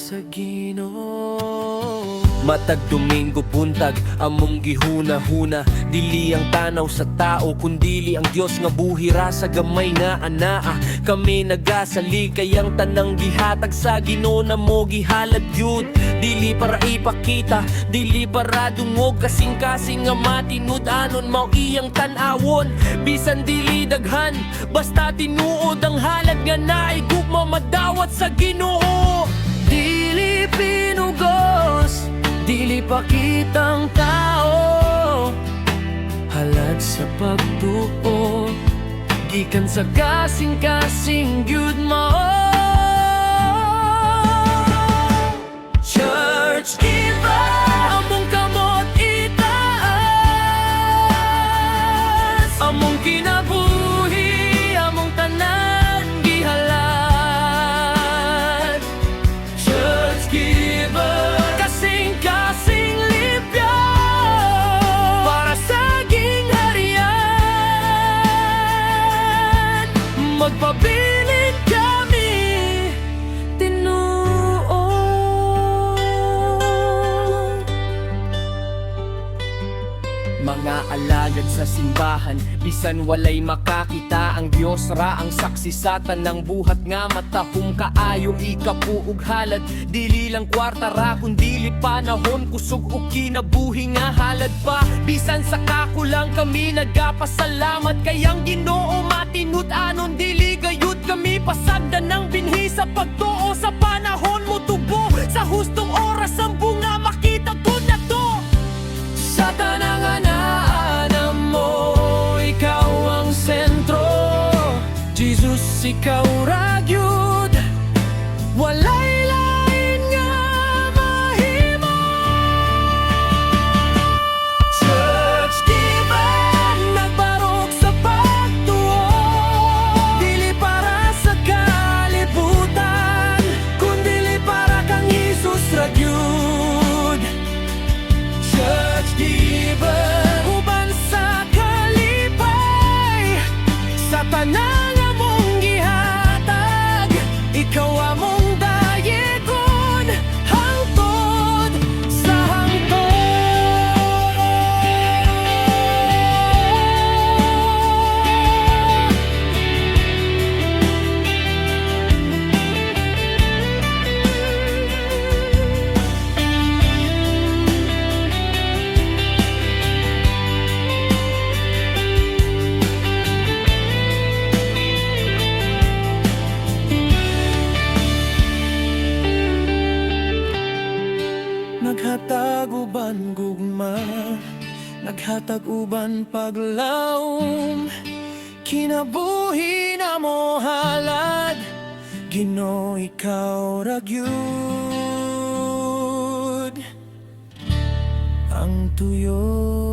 sa Ginoo. Matag Domingo buntag among gihuna-huna, dili ang tanaw sa tao kundili ang Dios nga buhira sa gamay nga anaa. Kami nagasali kayang tanang gihatag sa Ginoo na mo gihalad yun. Dili para ipakita, dili para dungog, kasing-kasing nga matinud anon mao iyang tan-awon. Bisan dili daghan, basta tinuod ang halad nga naay gugma madawat sa Ginoo. Dili pinugos, dili pakitang tao, halad sa pagtuo, gikan sa kasing-kasing gyud mao. Church iba, among kamot itaas, among kinabuhi, among tanan gihalad. Church giver, kasing-kasing limpyo, para sa gingharian. Magpabilin kami, Tinuo. Mga alagad sa simbahan, bisan walay makakita, ang Dios ra ang saksi sa tanang buhat nga matahong kaayo ikapuog halad. Dili lang kwarta ra kundili panahon, kusog o kinabuhi nga halad pa. Bisan sa kakulang kami nagapasalamat, kayang Ginoo matinud anon dili gayud kami pasagdan ng binhi sa pagtuo. Sa panahon mo tubo, sa hustong oras ang bunga makita ko na to. Sa tanang anaan mo, ikaw ang sentro, Jesus, ikaw ra gyud, walay lain nga mahimo. Church giver, nagbarog sa pagtuo, dili para sa kalibutan, kundili para kang Jesus ra gyud. Church giver, uban sa kalipay, sa tanang among gihatag, ikaw among dayegon, hangtod sa hangtod. Naghatag uban gugma, naghatag uban paglaom, kinabuhi na mo halad, Ginoo ikaw ra gyud ang tuyo.